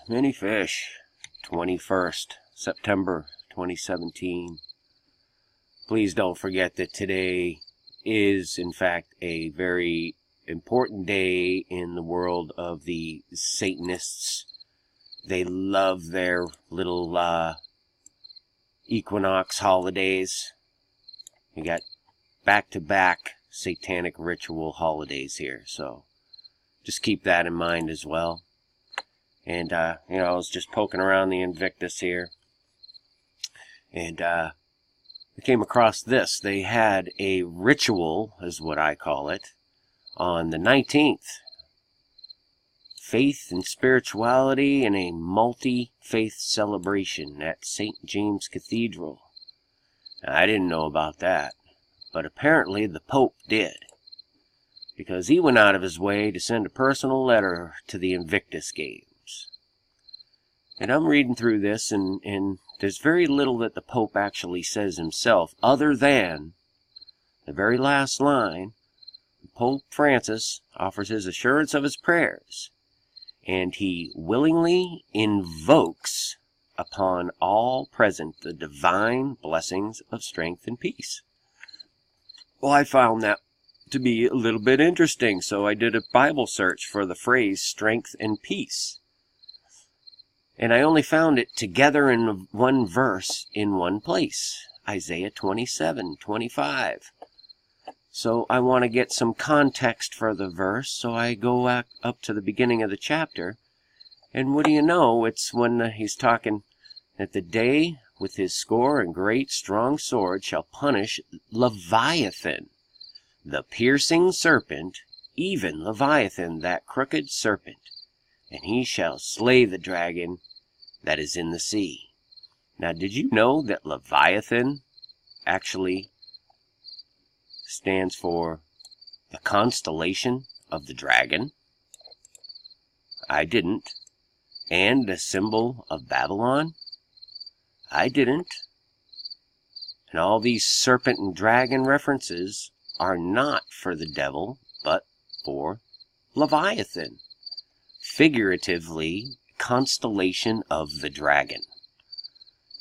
Many fish. 21st September 2017. Please don't forget that today is, in fact, a very important day in the world of the Satanists. They love their little equinox holidays. We got back-to-back satanic ritual holidays here, so just keep that in mind as well. And, I was just poking around the Invictus here, and I came across this. They had a ritual, is what I call it, on the 19th. Faith and spirituality in a multi-faith celebration at St. James Cathedral. Now, I didn't know about that, but apparently the Pope did, because he went out of his way to send a personal letter to the Invictus Games. And I'm reading through this, and there's very little that the Pope actually says himself, other than the very last line. Pope Francis offers his assurance of his prayers, and he willingly invokes upon all present the divine blessings of strength and peace. Well, I found that to be a little bit interesting, so I did a Bible search for the phrase strength and peace. And I only found it together in one verse in one place, Isaiah 27:25. So I want to get some context for the verse, so I go up to the beginning of the chapter, and what do you know, it's when he's talking that the day with his score and great strong sword shall punish Leviathan, the piercing serpent, even Leviathan, that crooked serpent, and he shall slay the dragon that is in the sea. Now, did you know that Leviathan actually stands for the constellation of the dragon? I didn't. And the symbol of Babylon? I didn't. And all these serpent and dragon references are not for the devil, but for Leviathan. Figuratively, constellation of the dragon.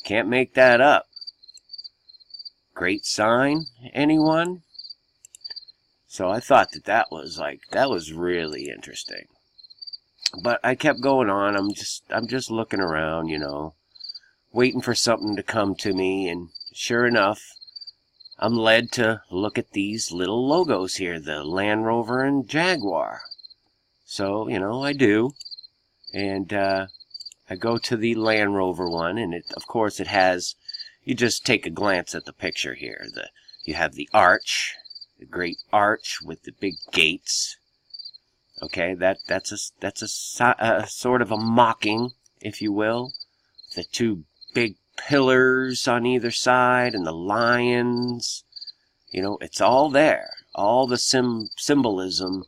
Can't make that up. Great sign, anyone? So I thought that was really interesting. But I kept going on. I'm just looking around, waiting for something to come to me, and sure enough, I'm led to look at these little logos here, the Land Rover and Jaguar. So, I do. And I go to the Land Rover one, and of course it has, you just take a glance at the picture here. You have the arch, the great arch with the big gates. Okay, that's a sort of a mocking, if you will. The two big pillars on either side, and the lions. It's all there. All the symbolism,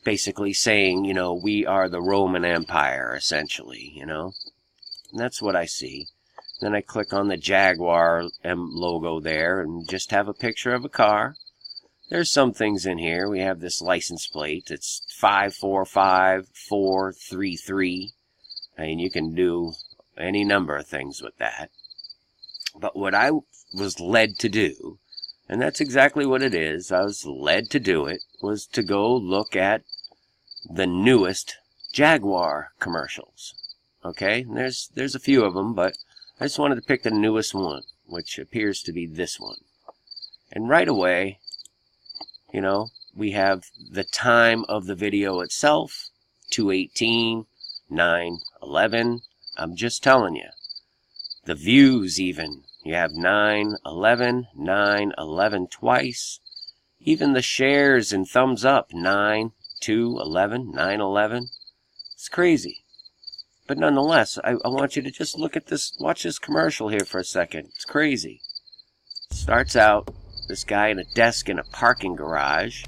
basically saying, we are the Roman Empire, essentially, And that's what I see. Then I click on the Jaguar logo there, and just have a picture of a car. There's some things in here. We have this license plate. It's 545433. And you can do any number of things with that. But what I was led to do, and that's exactly what it is, I was led to do it, was to go look at the newest Jaguar commercials. Okay? And there's a few of them, but I just wanted to pick the newest one, which appears to be this one. And right away, we have the time of the video itself, 2:18, 9:11. I'm just telling you. The views even. You have 9:11, 9:11 twice. Even the shares and thumbs up, 9:2:11, 9:11. It's crazy. But nonetheless, I want you to just look at this, watch this commercial here for a second. It's crazy. Starts out, this guy in a desk in a parking garage,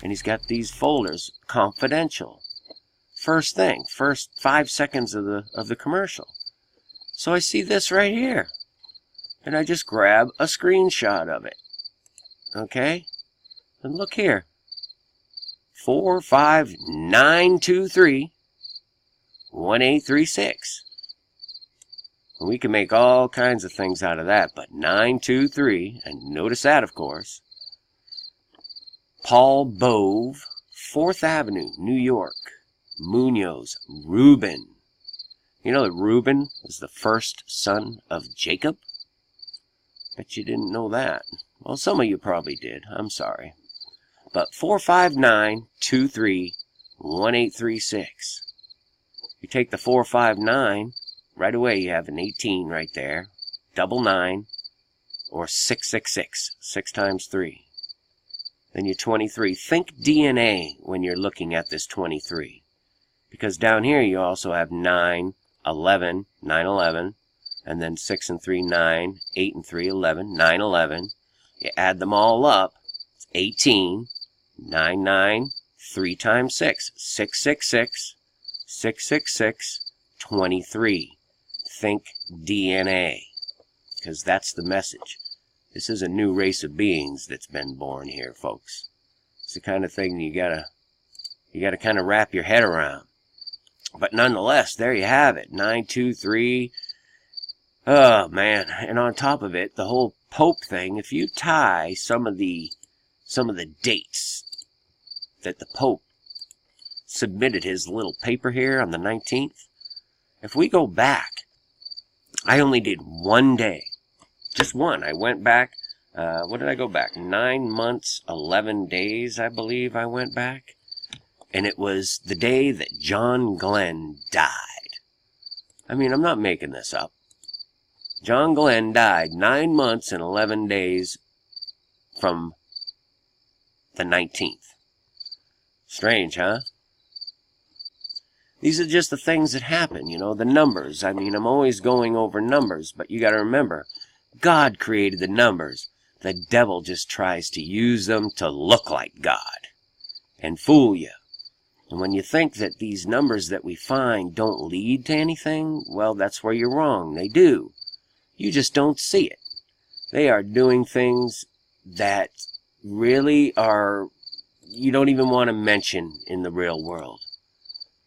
and he's got these folders, confidential. First thing, first 5 seconds of the commercial. So I see this right here, and I just grab a screenshot of it. Okay? And look here. 45923 1836. We can make all kinds of things out of that, but 923, and notice that, of course. Paul Bove, 4th Avenue, New York. Munoz, Reuben. You know that Reuben was the first son of Jacob? Bet you didn't know that. Well, some of you probably did. I'm sorry. But 459-23-1836. You take the 459, right away you have an 18 right there. 99, or 666. 6 times 3. Then you're 23. Think DNA when you're looking at this 23. Because down here you also have 9, 11, 9, 11, and then 6 and 3, 9, 8 and 3, 11, 9, 11. You add them all up, it's 18, 9, 9, 3 times 6, 666, 666, 23. Think DNA, because that's the message. This is a new race of beings that's been born here, folks. It's the kind of thing you gotta kind of wrap your head around. But nonetheless, there you have it. 923. Oh, man. And on top of it, the whole Pope thing, if you tie some of the dates that the Pope submitted his little paper here on the 19th, if we go back, I only did one day. Just one. I went back, what did I go back? 9 months, 11 days, I believe I went back. And it was the day that John Glenn died. I mean, I'm not making this up. John Glenn died 9 months and 11 days from the 19th. Strange, huh? These are just the things that happen, you know, the numbers. I mean, I'm always going over numbers, but you got to remember, God created the numbers. The devil just tries to use them to look like God and fool you. And when you think that these numbers that we find don't lead to anything, well, that's where you're wrong. They do. You just don't see it. They are doing things that really are, you don't even want to mention in the real world.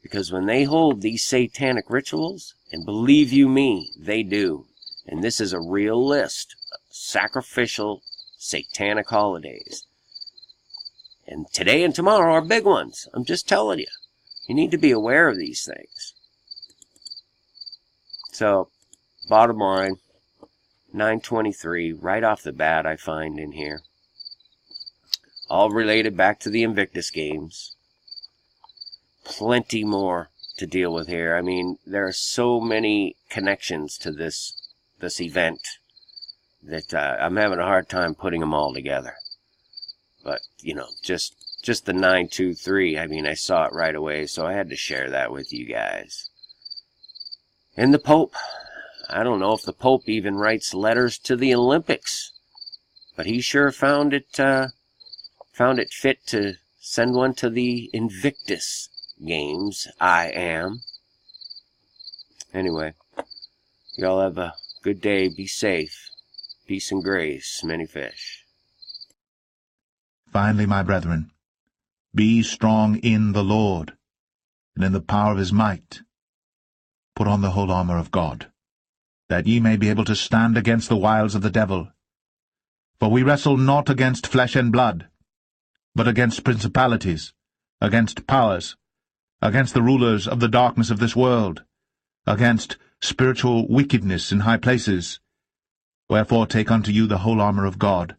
Because when they hold these satanic rituals, and believe you me, they do. And this is a real list of sacrificial satanic holidays. And today and tomorrow are big ones. I'm just telling you. You need to be aware of these things. So, bottom line, 923, right off the bat I find in here. All related back to the Invictus games. Plenty more to deal with here. I mean, there are so many connections to this event that I'm having a hard time putting them all together. But, you know, just the 923, I mean, I saw it right away, so I had to share that with you guys. And the Pope, I don't know if the Pope even writes letters to the Olympics, but he sure found it fit to send one to the Invictus games. I am. Anyway, y'all have a good day. Be safe. Peace and grace. Many fish. Finally, my brethren, be strong in the Lord, and in the power of his might. Put on the whole armor of God, that ye may be able to stand against the wiles of the devil. For we wrestle not against flesh and blood, but against principalities, against powers, against the rulers of the darkness of this world, against spiritual wickedness in high places. Wherefore take unto you the whole armor of God,